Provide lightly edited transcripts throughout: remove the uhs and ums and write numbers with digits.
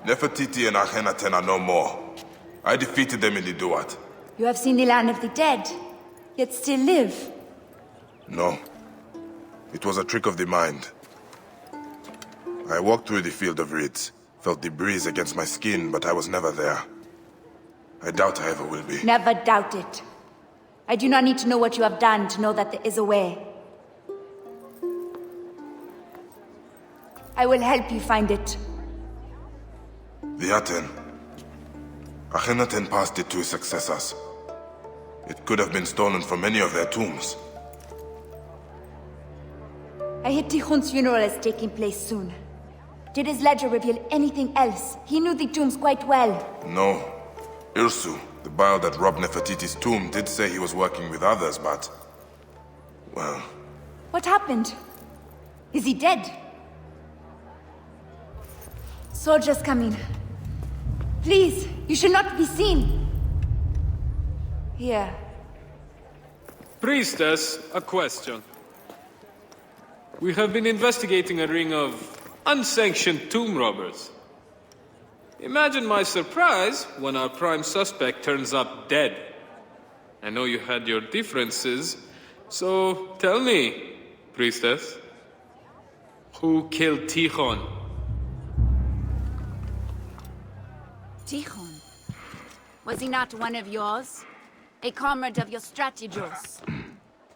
Nefertiti and Akhenaten are no more. I defeated them in the Duat. You have seen the land of the dead, yet still live. No. It was a trick of the mind. I walked through the field of reeds, felt the breeze against my skin, but I was never there. I doubt I ever will be. Never doubt it. I do not need to know what you have done to know that there is a way. I will help you find it. The Aten. Akhenaten passed it to his successors. It could have been stolen from many of their tombs. I hear Tikhon's funeral is taking place soon. Did his ledger reveal anything else? He knew the tombs quite well. No. Irsu, the Baal that robbed Nefertiti's tomb, did say he was working with others, but... well... What happened? Is he dead? Soldiers coming. Please, you should not be seen. Here. Priestess, a question. We have been investigating a ring of unsanctioned tomb robbers. Imagine my surprise when our prime suspect turns up dead. I know you had your differences, so tell me, priestess, who killed Tikhon? Tikhon. Was he not one of yours? A comrade of your strategos?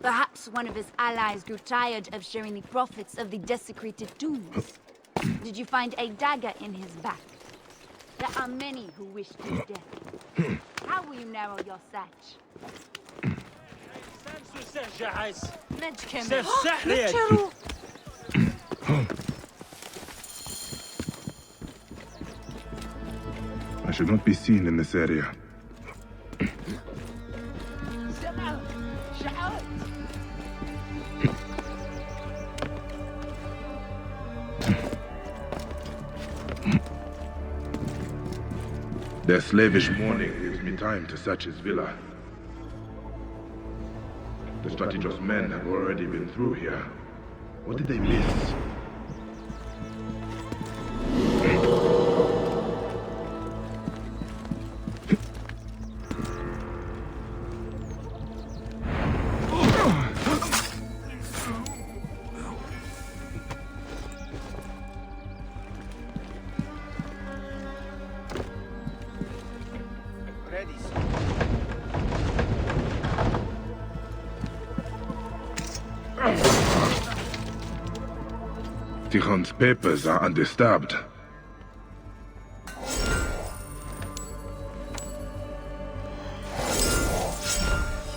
Perhaps one of his allies grew tired of sharing the profits of the desecrated tombs. Did you find a dagger in his back? There are many who wish his death. How will you narrow your search? I should not be seen in this area. Their slavish mourning gives me time to search his villa. The Strategos men have already been through here. What did they miss? Tikhon's papers are undisturbed.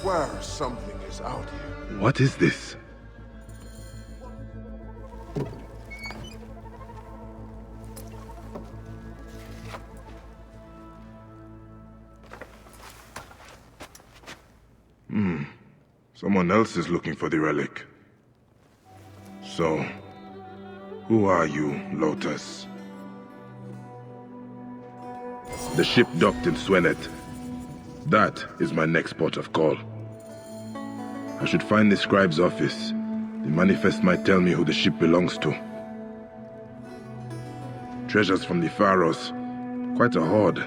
Swear something is out here. What is this? Someone else is looking for the relic. So, who are you, Lotus? The ship docked in Swenet. That is my next port of call. I should find the scribe's office. The manifest might tell me who the ship belongs to. Treasures from the Pharaohs. Quite a hoard.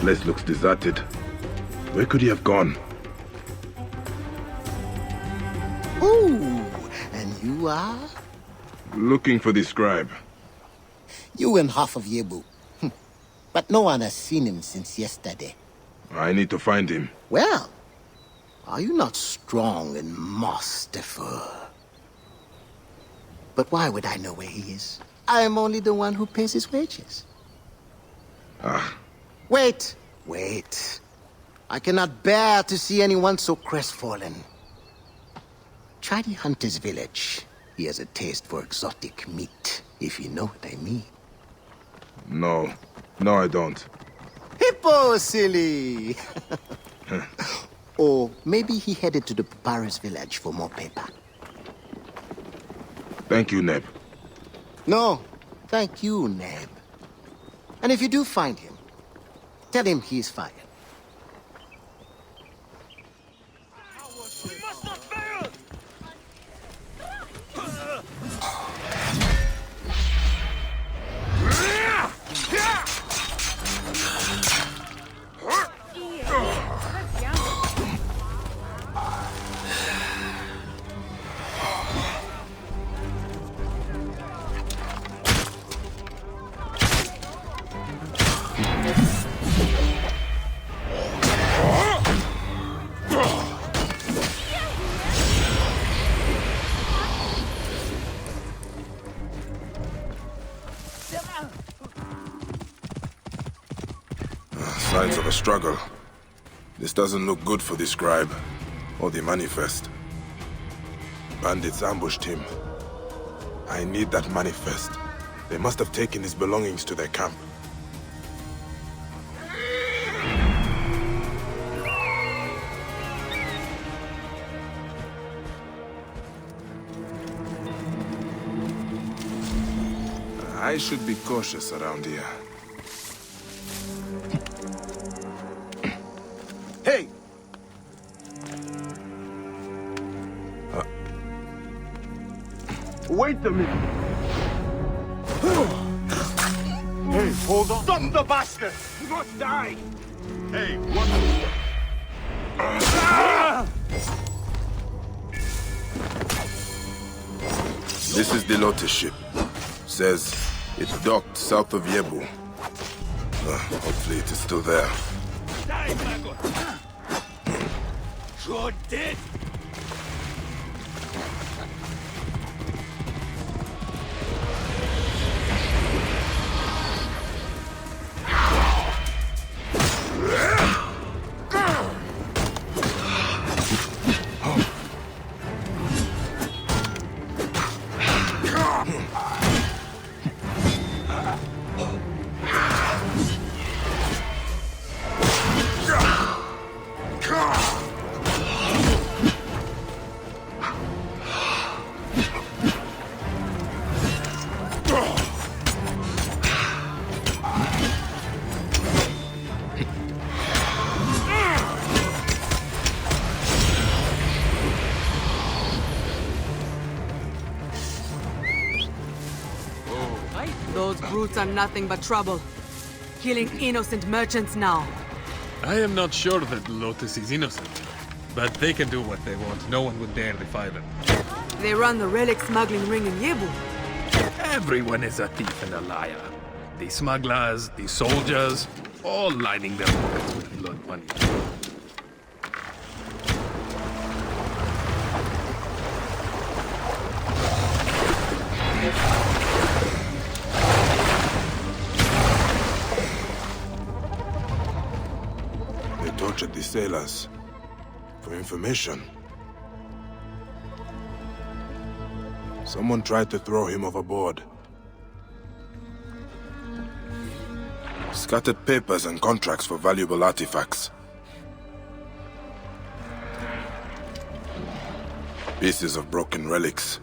Place looks deserted. Where could he have gone? Ooh, and you are? Looking for the scribe. You and half of Yebu. But no one has seen him since yesterday. I need to find him. Well, are you not strong and masterful? But why would I know where he is? I am only the one who pays his wages. Wait. I cannot bear to see anyone so crestfallen. Try the hunter's village. He has a taste for exotic meat, if you know what I mean. No, I don't. Hippo, silly! Or maybe he headed to the Pharaohs village for more paper. Thank you, Neb. No, thank you, Neb. And if you do find him, tell him he's fired. Signs of a struggle. This doesn't look good for the scribe, or the manifest. Bandits ambushed him. I need that manifest. They must have taken his belongings to their camp. I should be cautious around here. Hey! Wait a minute! Hey, hold on! Stop the bastard! You must die! Hey, what? This is the Lotus ship. Says it docked south of Yebu. Hopefully it is still there. Die, Maggot! You're dead! Those brutes are nothing but trouble. Killing innocent merchants now. I am not sure that Lotus is innocent, but they can do what they want. No one would dare defy them. They run the relic smuggling ring in Yebu. Everyone is a thief and a liar. The smugglers, the soldiers, all lining their pockets with blood money. They tortured the sailors for information. Someone tried to throw him overboard. Scattered papers and contracts for valuable artifacts. Pieces of broken relics.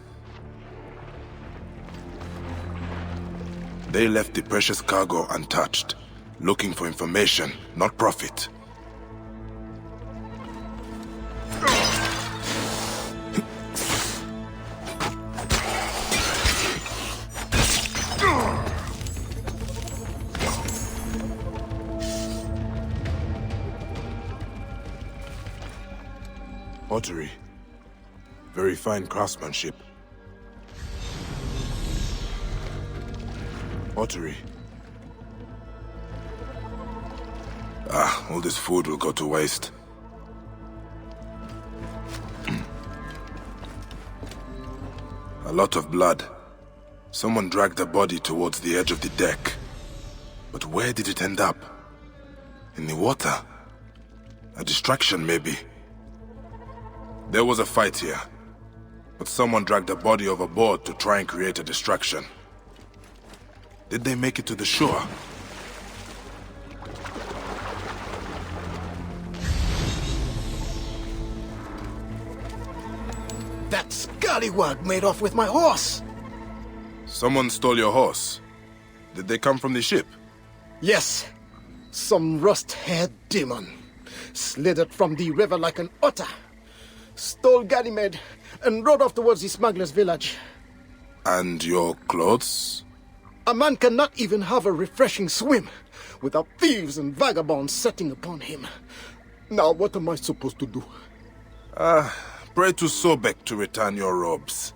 They left the precious cargo untouched, looking for information, not profit. Pottery. Very fine craftsmanship. Pottery. All this food will go to waste. A lot of blood. Someone dragged the body towards the edge of the deck. But where did it end up? In the water? A distraction, maybe. There was a fight here, but someone dragged the body overboard to try and create a distraction. Did they make it to the shore? That scallywag made off with my horse! Someone stole your horse. Did they come from the ship? Yes. Some rust-haired demon. Slithered from the river like an otter. Stole Ganymede and rode off towards the smuggler's village. And your clothes? A man cannot even have a refreshing swim without thieves and vagabonds setting upon him. Now what am I supposed to do? Pray to Sobek to return your robes.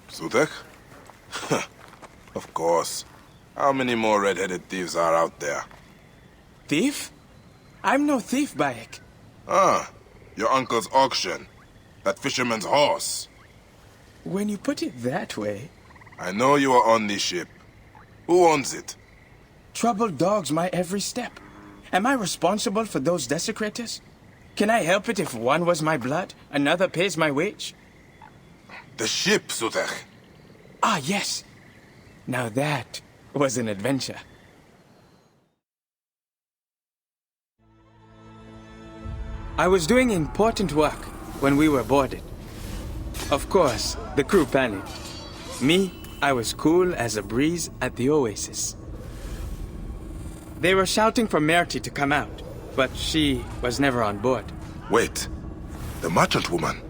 Sutek? Of course. How many more red-headed thieves are out there? Thief? I'm no thief, Bayek. Your uncle's auction. That fisherman's horse. When you put it that way... I know you are on this ship. Who owns it? Troubled dogs my every step. Am I responsible for those desecrators? Can I help it if one was my blood, another pays my wage? The ship, Sutek. Ah, yes. Now that was an adventure. I was doing important work when we were boarded. Of course, the crew panicked. Me, I was cool as a breeze at the oasis. They were shouting for Merty to come out, but she was never on board. Wait. The merchant woman.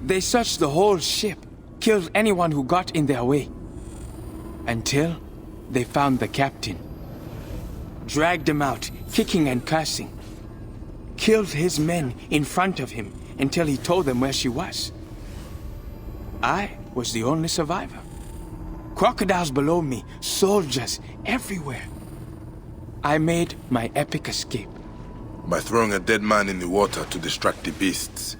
They searched the whole ship, killed anyone who got in their way. Until they found the captain. Dragged him out, kicking and cursing. Killed his men in front of him until he told them where she was. I was the only survivor. Crocodiles below me, soldiers everywhere. I made my epic escape. By throwing a dead man in the water to distract the beasts.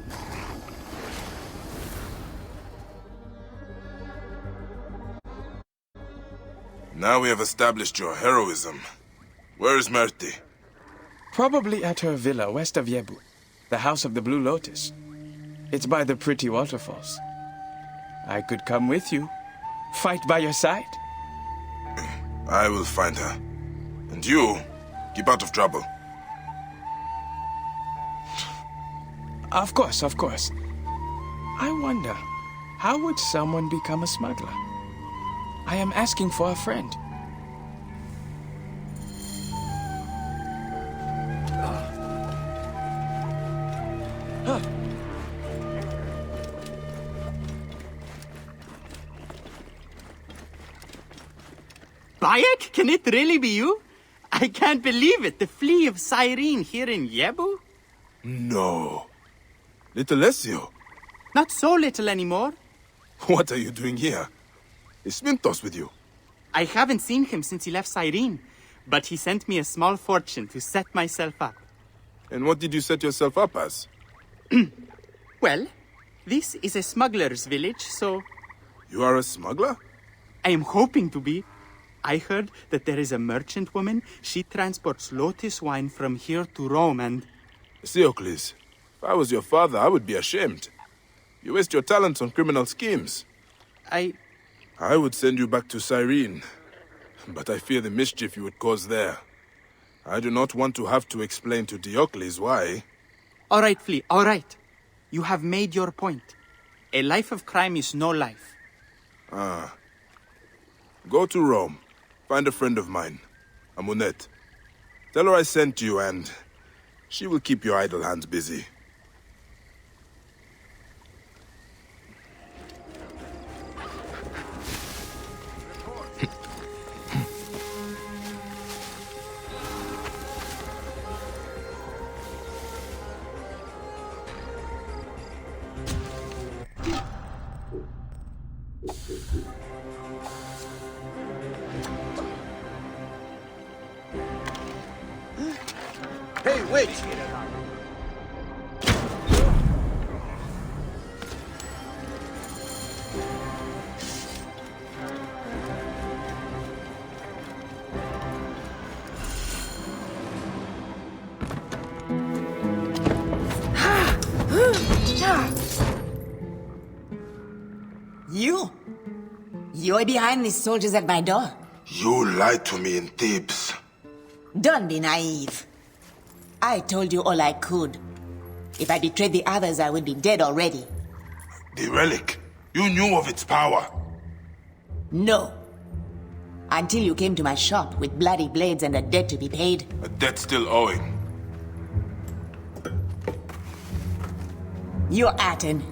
Now we have established your heroism. Where is Merty? Probably at her villa west of Yebu, the House of the Blue Lotus. It's by the pretty waterfalls. I could come with you. Fight by your side. I will find her. And you, keep out of trouble. Of course, of course. I wonder, how would someone become a smuggler? I am asking for a friend. Bayek, can it really be you? I can't believe it. The flea of Cyrene here in Yebu? No. Little Ezio, Not so little anymore. what are you doing here? Is Mintos with you? I haven't seen him since he left Cyrene, but he sent me a small fortune to set myself up. And what did you set yourself up as? Well, this is a smuggler's village, so You are a smuggler? I am hoping to be. I heard that there is a merchant woman. She transports lotus wine from here to Rome and... Theocles, if I was your father, I would be ashamed. You waste your talents on criminal schemes. I I would send you back to Cyrene, but I fear the mischief you would cause there. I do not want to have to explain to Diocles why. All right, Flea, all right. You have made your point. A life of crime is no life. Go to Rome. Find a friend of mine, Amunet. Tell her I sent you and she will keep your idle hands busy. Hey, wait! You're behind these soldiers at my door. You lied to me in Thebes. Don't be naive. I told you all I could. If I betrayed the others, I would be dead already. The relic. You knew of its power. No. Until you came to my shop with bloody blades and a debt to be paid. A debt still owing. You're Aten.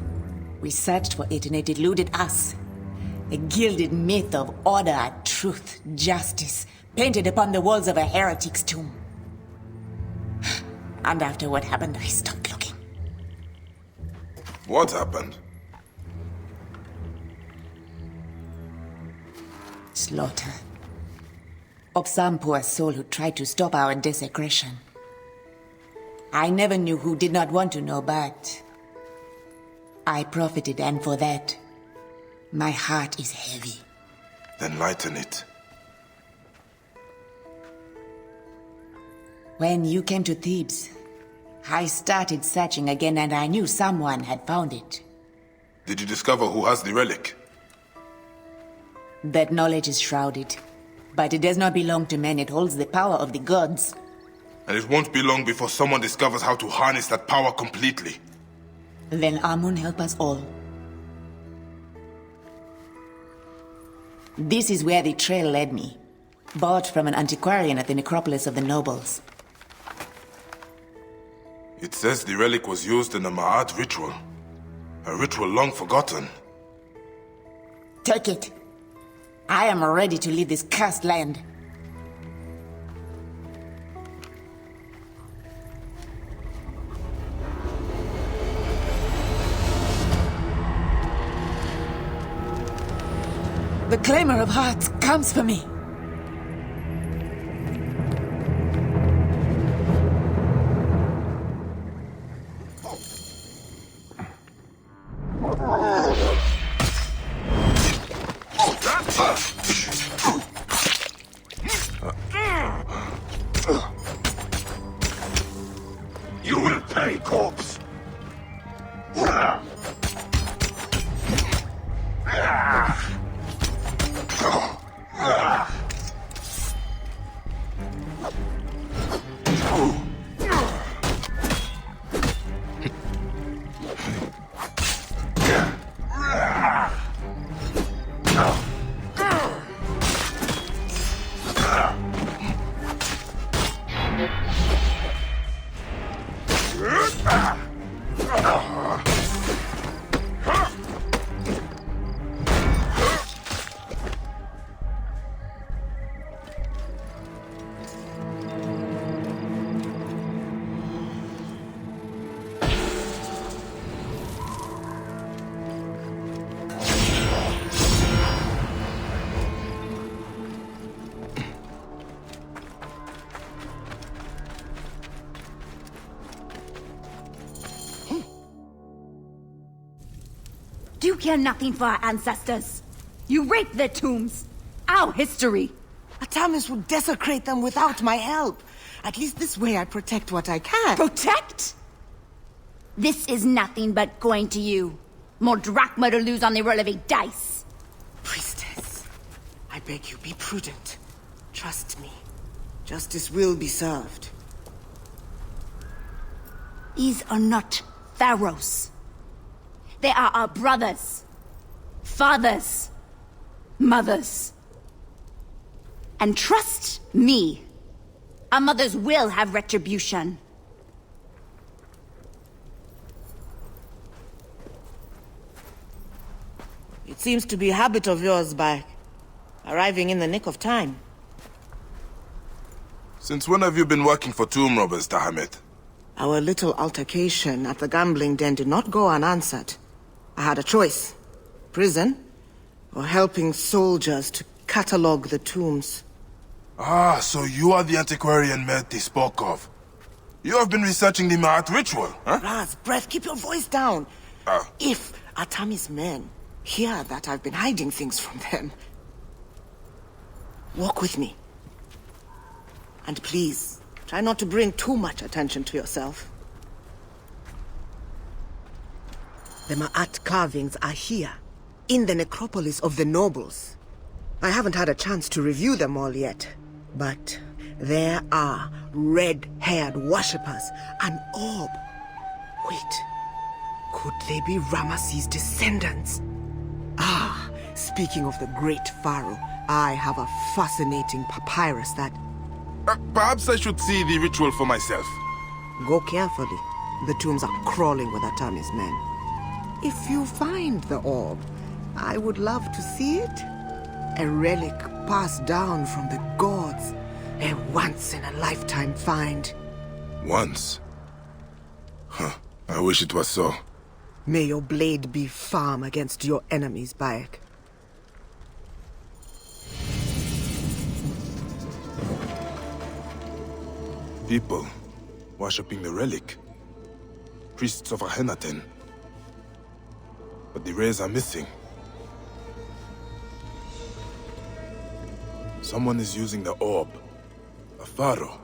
We searched for it and it eluded us. A gilded myth of order, truth, justice, painted upon the walls of a heretic's tomb. And after what happened, I stopped looking. What happened? Slaughter. Of some poor soul who tried to stop our desecration. I never knew who did not want to know, but I profited, and for that, my heart is heavy. Then lighten it. When you came to Thebes, I started searching again and I knew someone had found it. Did you discover who has the relic? That knowledge is shrouded, but it does not belong to men. It holds the power of the gods. And it won't be long before someone discovers how to harness that power completely. Then Amun help us all. This is where the trail led me. Bought from an antiquarian at the necropolis of the nobles. It says the relic was used in a Ma'at ritual. A ritual long forgotten. Take it. I am ready to leave this cursed land. The Claimer of Hearts comes for me. You will pay, corpse! Do you care nothing for our ancestors? You raped their tombs. Our history. Atamis would desecrate them without my help. At least this way I protect what I can. Protect? This is nothing but going to you. More drachma to lose on the roll of a dice. Priestess, I beg you, be prudent. Trust me. Justice will be served. These are not pharaohs. They are our brothers, fathers, mothers. And trust me, our mothers will have retribution. It seems to be a habit of yours, Bayek. Arriving in the nick of time. Since when have you been working for tomb robbers, Tahamet? Our little altercation at the gambling den did not go unanswered. I had a choice. Prison, or helping soldiers to catalog the tombs. Ah, so you are the antiquarian Merti spoke of. You have been researching the Ma'at ritual, huh? Raz, breath, keep your voice down. Ah. If Atami's men hear that I've been hiding things from them, walk with me. And please, try not to bring too much attention to yourself. The Ma'at carvings are here, in the necropolis of the nobles. I haven't had a chance to review them all yet, but there are red-haired worshippers, an orb. Wait, could they be Ramesses' descendants? Ah, speaking of the great pharaoh, I have a fascinating papyrus that... Perhaps I should see the ritual for myself. Go carefully. The tombs are crawling with Atami's men. If you find the orb, I would love to see it. A relic passed down from the gods. A once-in-a-lifetime find. Once? Huh. I wish it was so. May your blade be firm against your enemies, Bayek. People worshipping the relic. Priests of Akhenaten. But the rays are missing. Someone is using the orb. A pharaoh.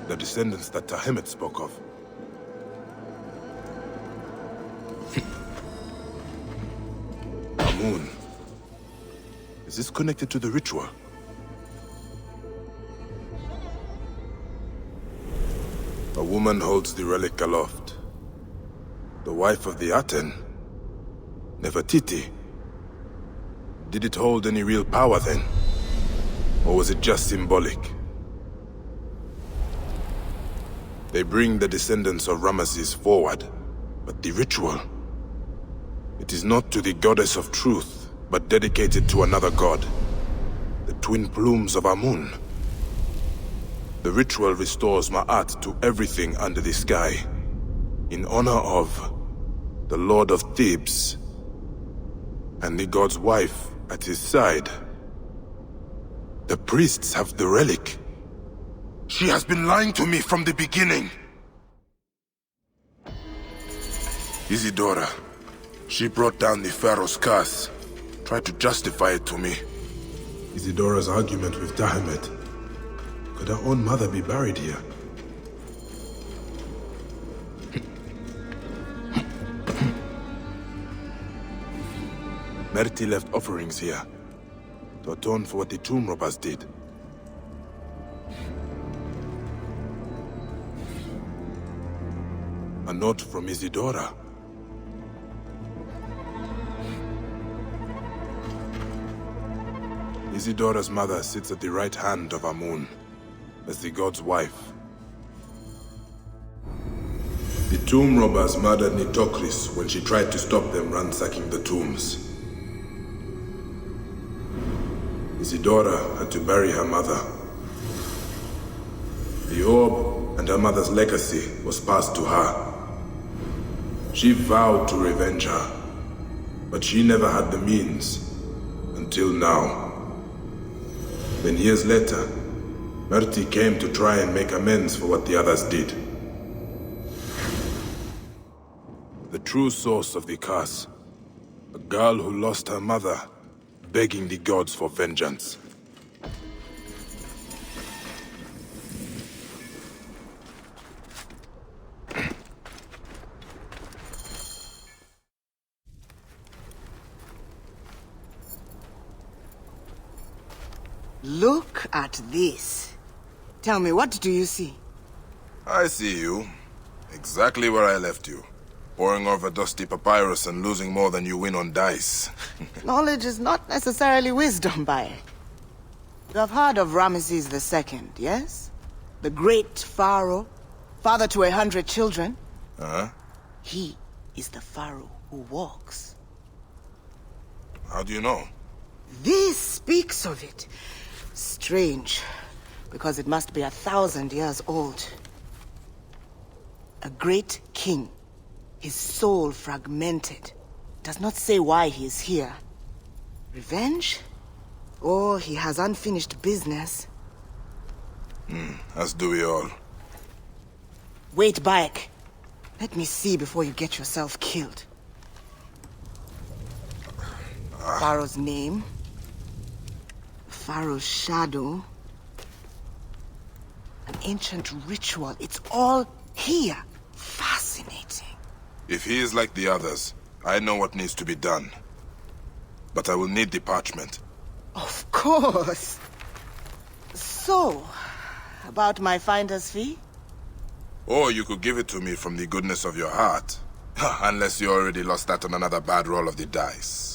The descendants that Tahemet spoke of. Amun. Is this connected to the ritual? A woman holds the relic aloft. The wife of the Aten. Nefertiti. Did it hold any real power then? Or was it just symbolic? They bring the descendants of Ramesses forward, but the ritual... it is not to the goddess of truth, but dedicated to another god. The twin plumes of Amun. The ritual restores Ma'at to everything under the sky, in honor of the Lord of Thebes, and the god's wife at his side. The priests have the relic. She has been lying to me from the beginning. Isidora. She brought down the Pharaoh's curse. Tried to justify it to me. Isidora's argument with Tahemet. Could her own mother be buried here? Merti left offerings here to atone for what the tomb robbers did. A note from Isidora. Isidora's mother sits at the right hand of Amun, as the god's wife. The tomb robbers murdered Nitocris when she tried to stop them ransacking the tombs. Isidora had to bury her mother. The orb and her mother's legacy was passed to her. She vowed to revenge her, but she never had the means, until now. Then years later, Murti came to try and make amends for what the others did. The true source of the curse, a girl who lost her mother, begging the gods for vengeance. Look at this. Tell me, what do you see? I see you. Exactly where I left you. Poring over dusty papyrus and losing more than you win on dice. Knowledge is not necessarily wisdom, Bayek. You have heard of Ramesses II, yes? The great pharaoh, father to 100 children. Huh? He is the pharaoh who walks. How do you know? This speaks of it. Strange, because it must be 1,000 years old. A great king, his soul fragmented, does not say why he is here. Revenge? Or he has unfinished business? As do we all. Wait, Bayek. Let me see before you get yourself killed. Pharaoh's name. Pharaoh's shadow. An ancient ritual. It's all here. Fascinating. If he is like the others, I know what needs to be done. But I will need the parchment. Of course. So, about my finder's fee? Or you could give it to me from the goodness of your heart. Unless you already lost that on another bad roll of the dice.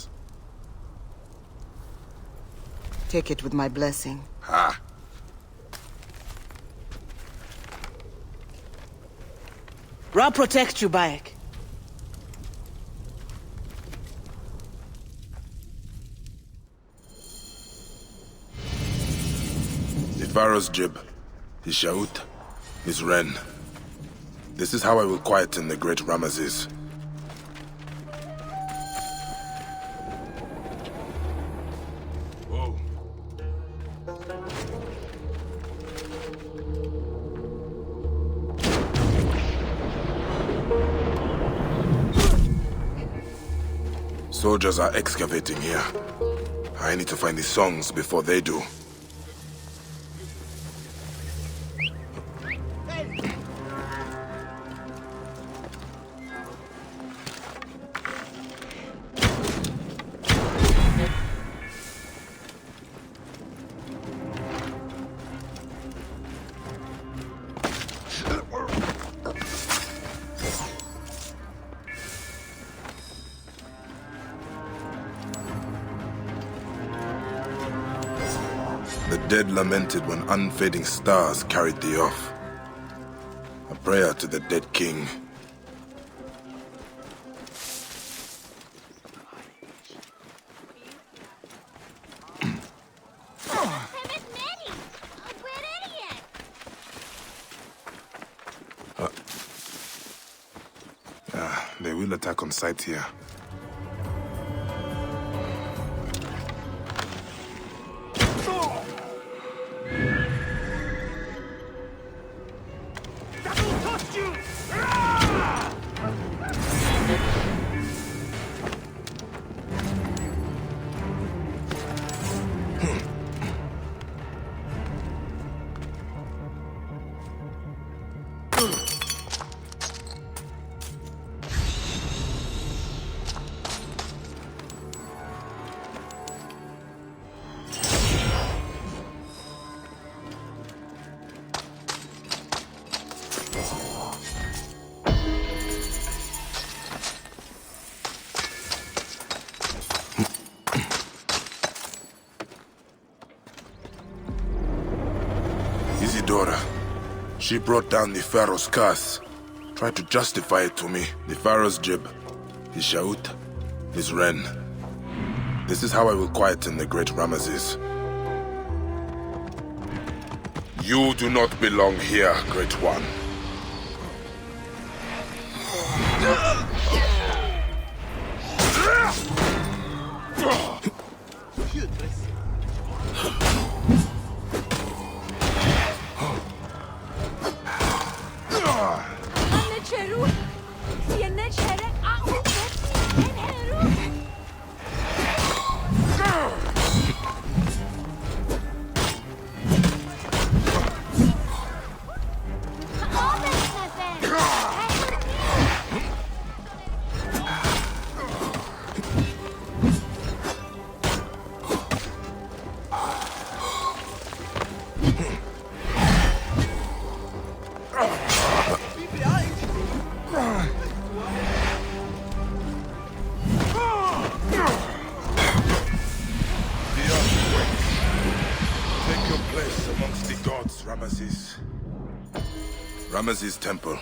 Take it with my blessing. Ha! Ra protect you, Bayek. The Pharaoh's jib, his shaut, his wren. This is how I will quieten the great Ramesses. Whoa. Soldiers are excavating here. I need to find the songs before they do. The dead lamented when unfading stars carried thee off. A prayer to the dead king. They will attack on sight here. daughter. She brought down the Pharaoh's curse. Tried to justify it to me. The Pharaoh's jib, his Shaut, his Ren. This is how I will quieten the great Ramesses. You do not belong here, Great One. Ramesses' temple,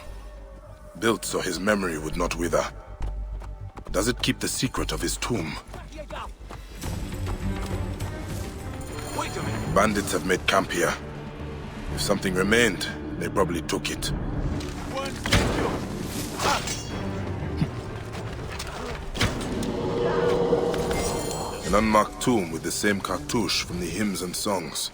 built so his memory would not wither. Does it keep the secret of his tomb? Wait a minute. Bandits have made camp here. If something remained, they probably took it. An unmarked tomb with the same cartouche from the hymns and songs.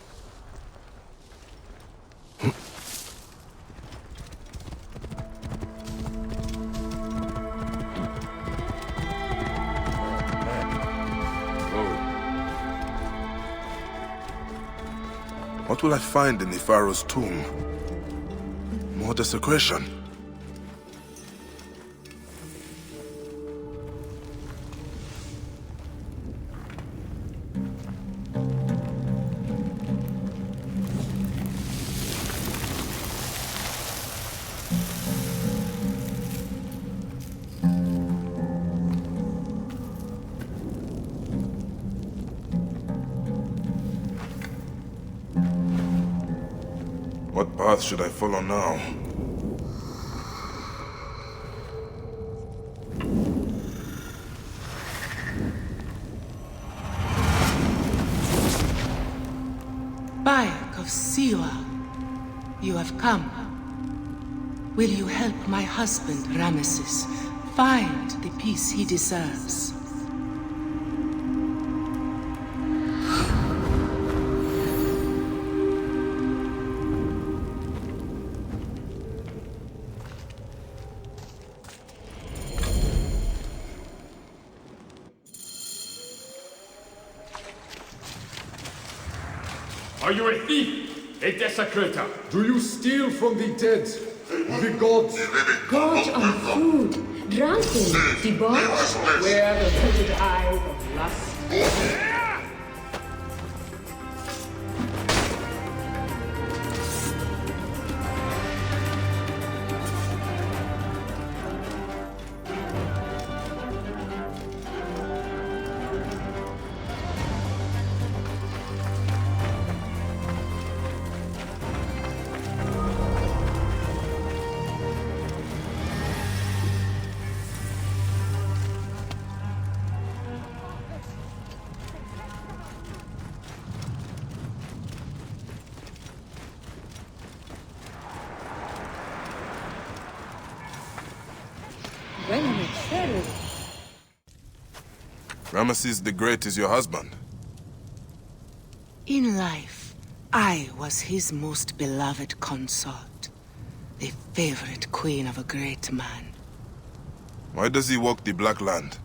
What will I find in the Pharaoh's tomb? More desecration. What path should I follow now? Bayek of Siwa, you have come. Will you help my husband, Ramesses, find the peace he deserves? Are you a thief? A desecrator? Do you steal from the dead? The gods? Gorge on food, drunken, debauched, where the hooded eyes of lust. Ramesses the Great is your husband? In life, I was his most beloved consort, the favorite queen of a great man. Why does he walk the Black Land?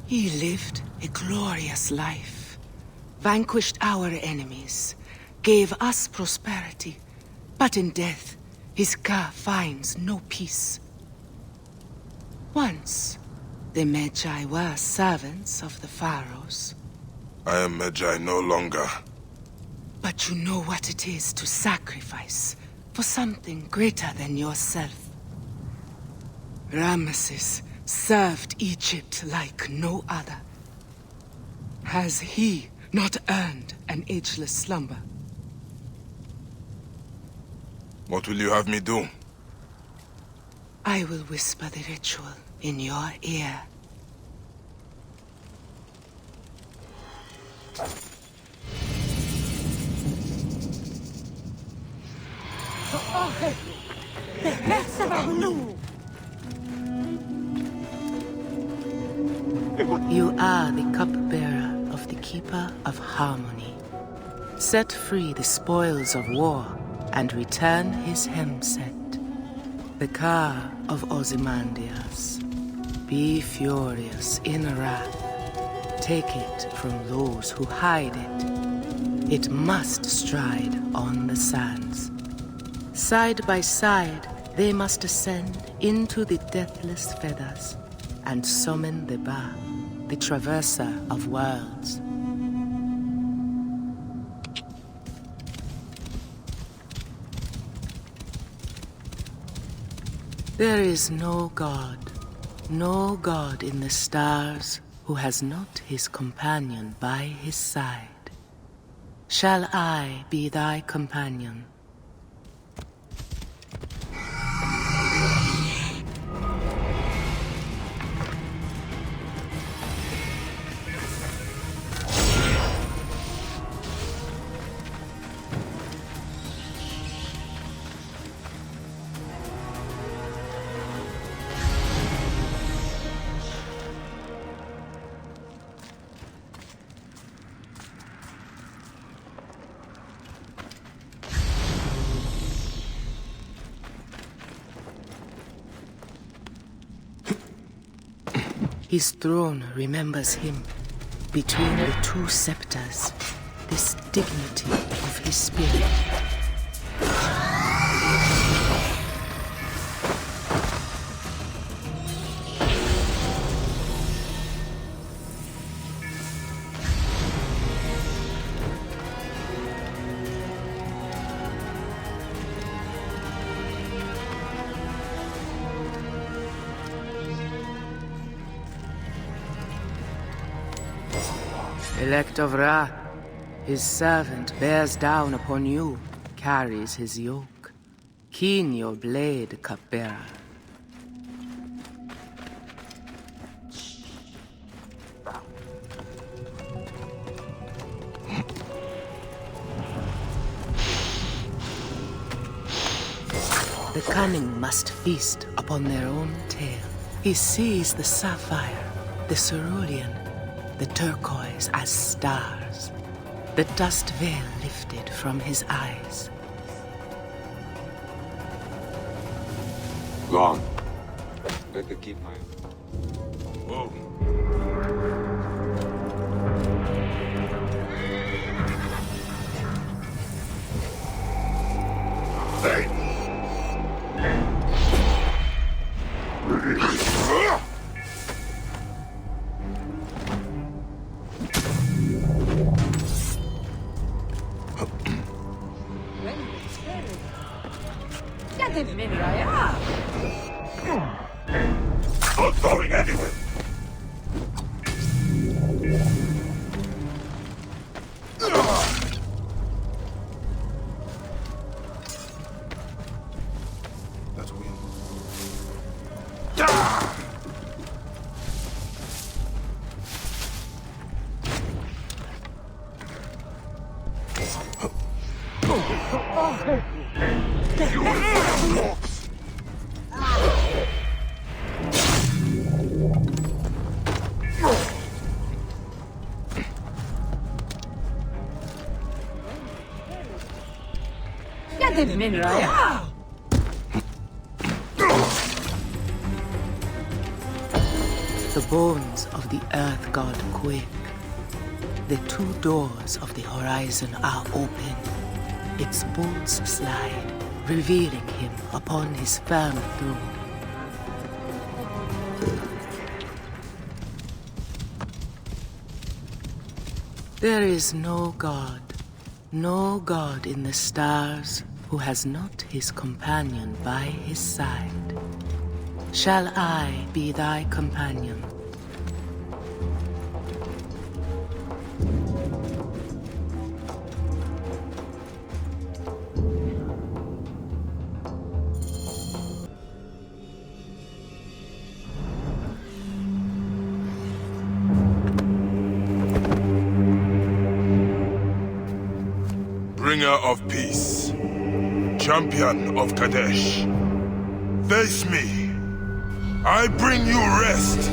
He lived a glorious life, vanquished our enemies, gave us prosperity, but in death, his Ka finds no peace. Once, the Magi were servants of the Pharaohs. I am Magi no longer. But you know what it is to sacrifice for something greater than yourself. Ramesses served Egypt like no other. Has he not earned an ageless slumber? What will you have me do? I will whisper the ritual in your ear. You are the cupbearer of the Keeper of Harmony. Set free the spoils of war and return his hemset. The car of Ozymandias. Be furious in wrath. Take it from those who hide it. It must stride on the sands. Side by side, they must ascend into the deathless feathers and summon the Ba, the traverser of worlds. There is no god in the stars who has not his companion by his side. Shall I be thy companion? His throne remembers him. Between the two scepters, this dignity of his spirit. Elect of Ra, his servant bears down upon you, carries his yoke. Keen your blade, cupbearer. The cunning must feast upon their own tail. He sees the sapphire, the cerulean, the turquoise as stars, the dust veil lifted from his eyes. Gone. Better keep my... Whoa. Hey! Not going anywhere. That's weird. The bones of the Earth God quake. The two doors of the horizon are open. Its bolts slide, revealing him upon his firm throne. There is no god in the stars who has not his companion by his side. Shall I be thy companion? bringer of peace, champion of Kadesh. Face me. I bring you rest.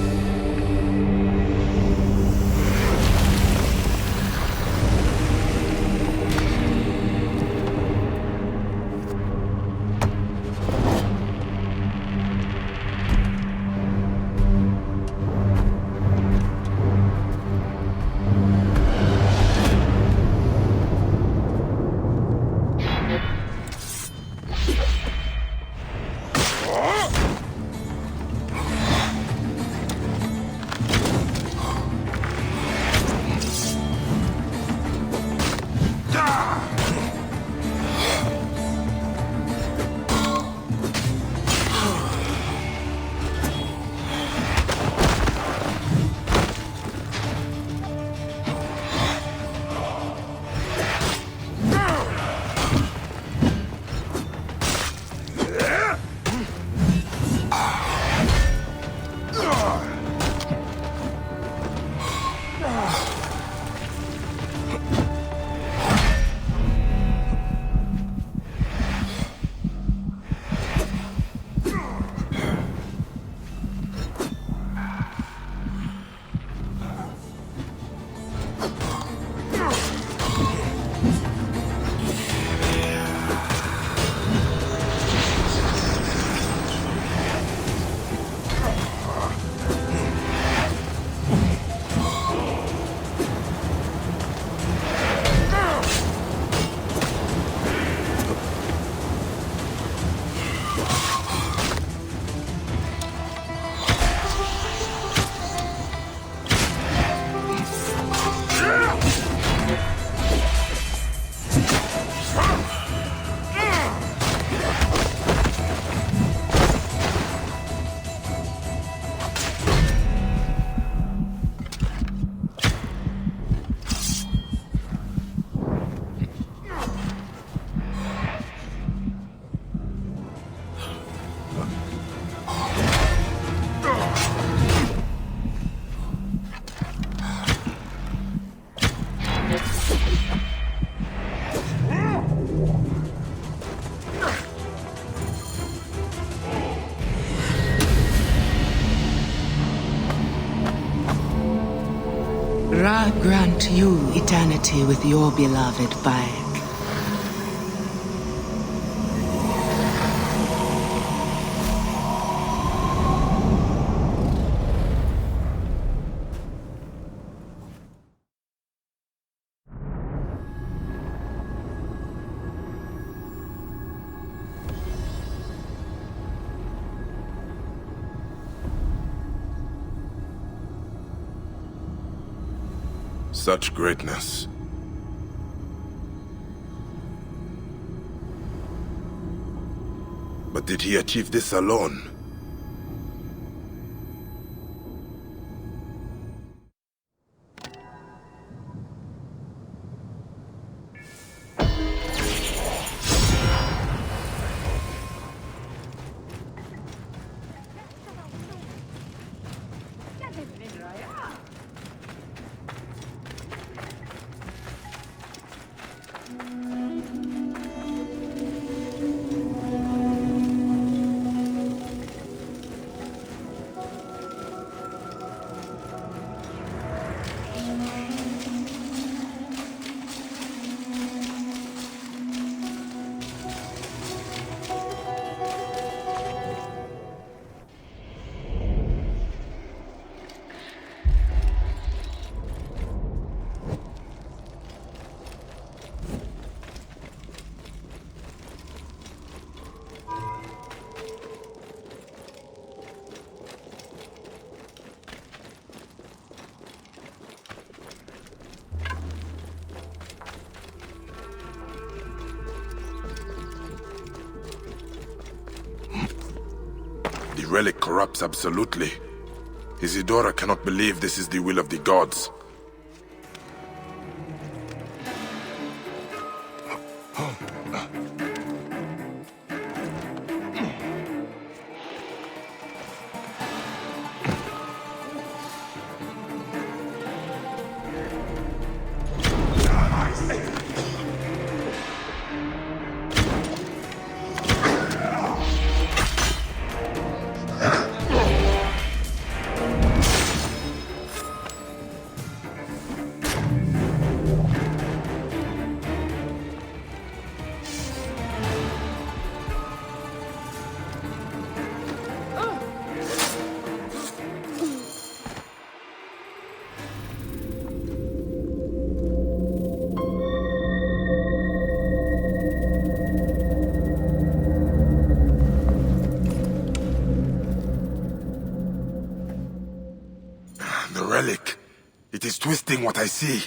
Ra grant you eternity with your beloved back. Such greatness. But did he achieve this alone? The relic corrupts absolutely. Isidora cannot believe this is the will of the gods. She's twisting what I see.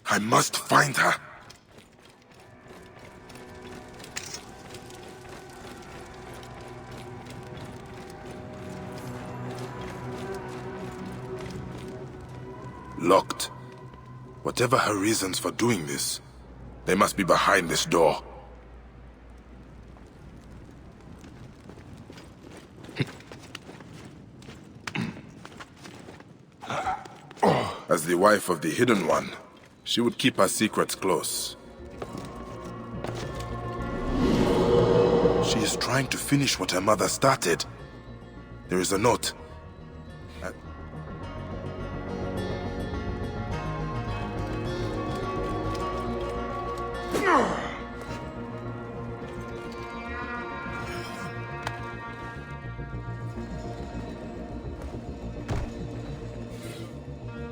I must find her. Locked. Whatever her reasons for doing this, they must be behind this door. As the wife of the Hidden One, she would keep her secrets close. She is trying to finish what her mother started. There is a note.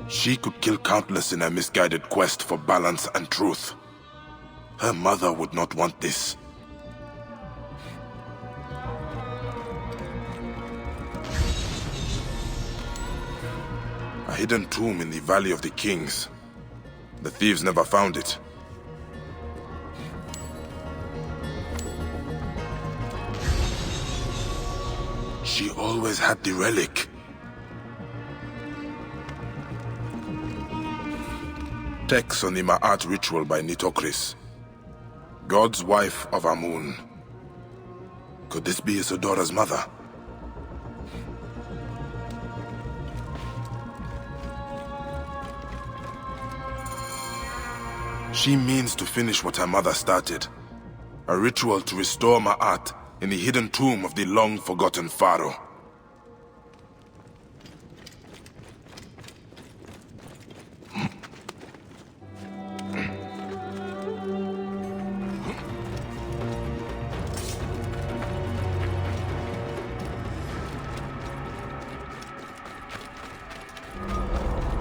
She could kill countless in her misguided quest for balance and truth. Her mother would not want this. A hidden tomb in the Valley of the Kings. The thieves never found it. She always had the relic. Text on the Ma'at ritual by Nitokris. God's wife of Amun. Could this be Isidora's mother? She means to finish what her mother started. A ritual to restore Ma'at in the hidden tomb of the long-forgotten Pharaoh.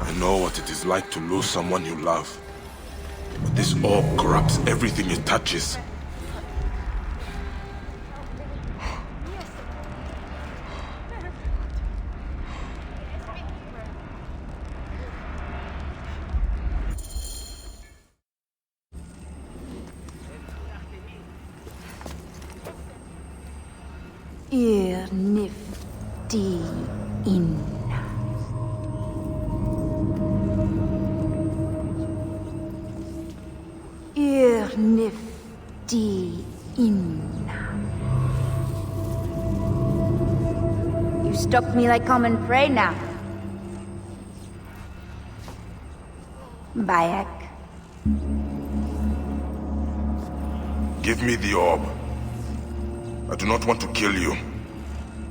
I know what it is like to lose someone you love. But this orb corrupts everything it touches. Nifty in. Nifty in. You stalk me like common prey now. Bayek. Give me the orb. I do not want to kill you.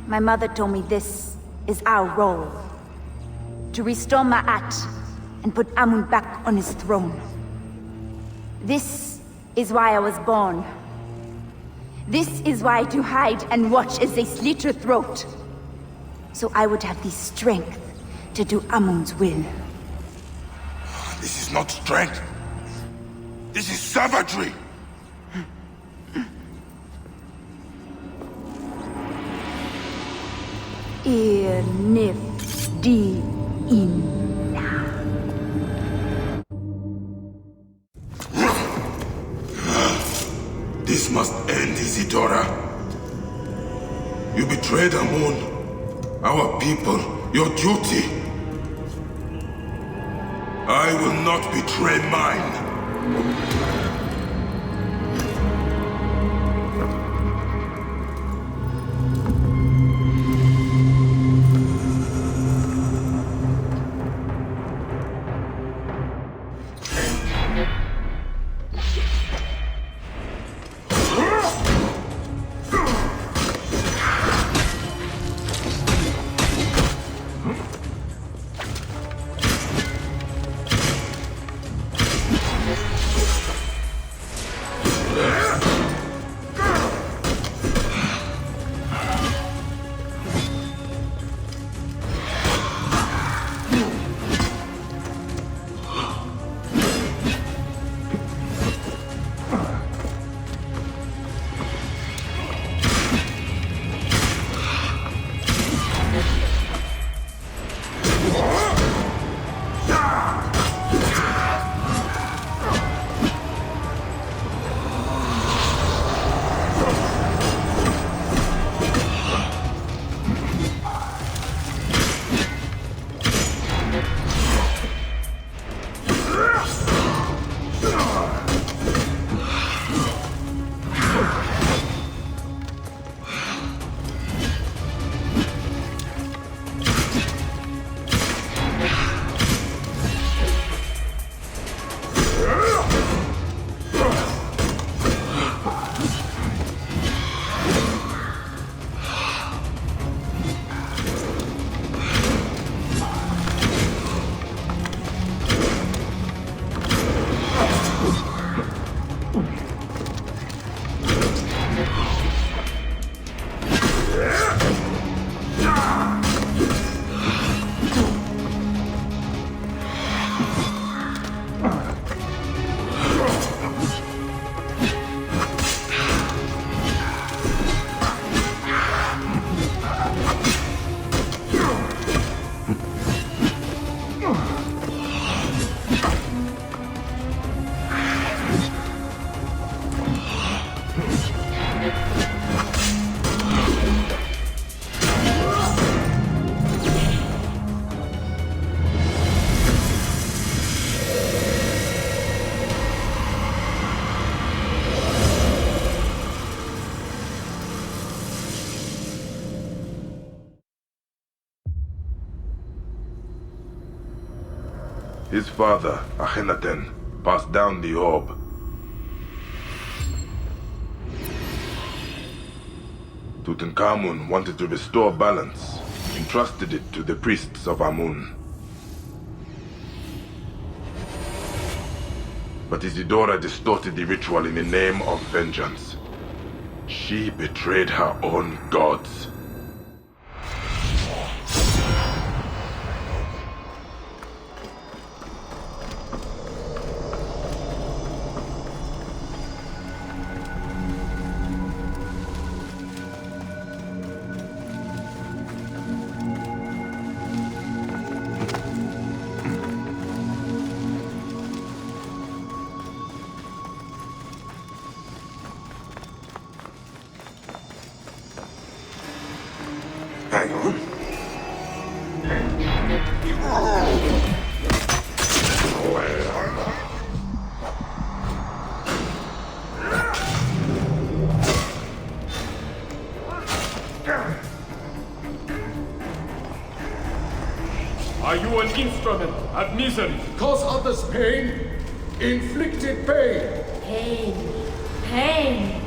My mother told me this is our role. To restore Ma'at and put Amun back on his throne. This is why I was born. This is why to hide and watch as they slit her throat. So I would have the strength to do Amun's will. This is not strength. This is savagery. Nifty in. This must end, Isidora. You betrayed Amun, our people, your duty. I will not betray mine. His father, Akhenaten, passed down the orb. Tutankhamun wanted to restore balance, entrusted it to the priests of Amun. But Isidora distorted the ritual in the name of vengeance. She betrayed her own gods. Hang on. Are you an instrument of misery? Cause others pain? Inflicted pain? Pain,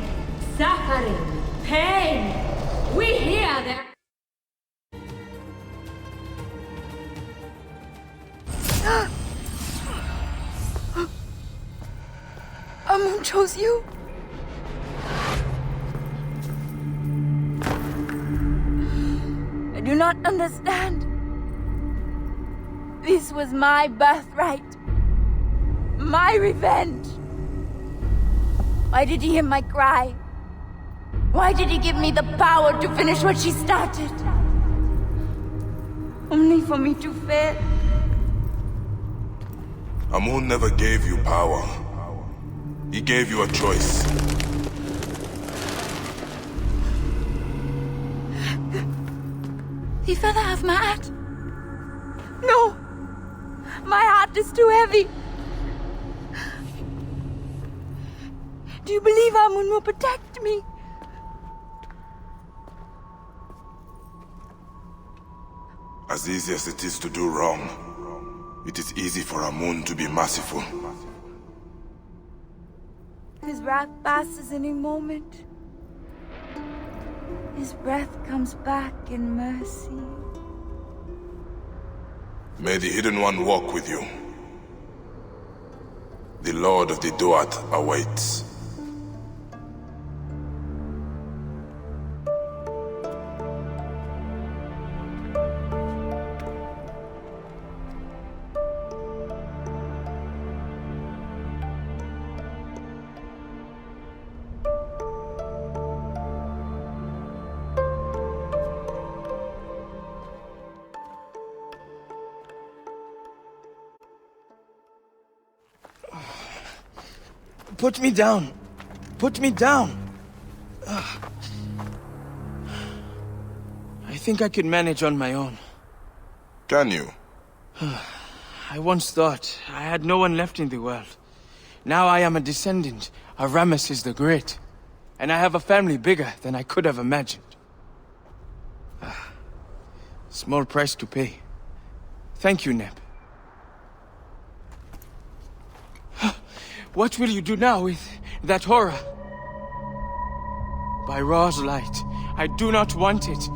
suffering, pain. We hear that. Amun chose you. I do not understand. This was my birthright. My revenge. Why did he hear my cry? Why did he give me the power to finish what she started? Only for me to fail. Amun never gave you power. He gave you a choice. The feather of my heart. No! My heart is too heavy. Do you believe Amun will protect me? As easy as it is to do wrong, it is easy for Amun to be merciful. His wrath passes any moment. His breath comes back in mercy. May the Hidden One walk with you. The Lord of the Duat awaits. Put me down. Put me down. I think I could manage on my own. Can you? I once thought I had no one left in the world. Now I am a descendant of Ramesses the Great, and I have a family bigger than I could have imagined. Small price to pay. Thank you, Neb. What will you do now with that horror? By Ra's light, I do not want it.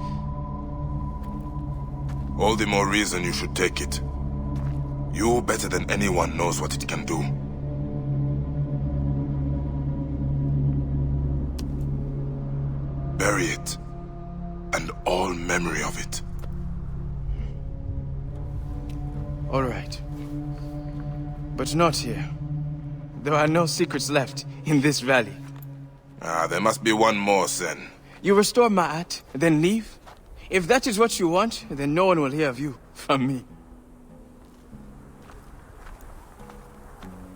All the more reason you should take it. You, better than anyone, knows what it can do. Bury it, and all memory of it. All right. But not here. There are no secrets left in this valley. There must be one more, Sen. You restore Ma'at, then leave? If that is what you want, then no one will hear of you from me.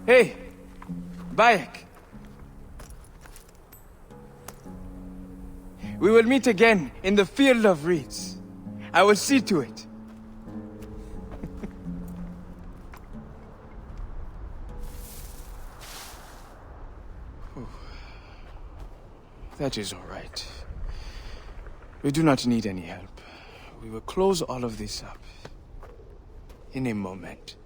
Hey, Bayek. We will meet again in the Field of Reeds. I will see to it. That is all right. We do not need any help. We will close all of this up in a moment.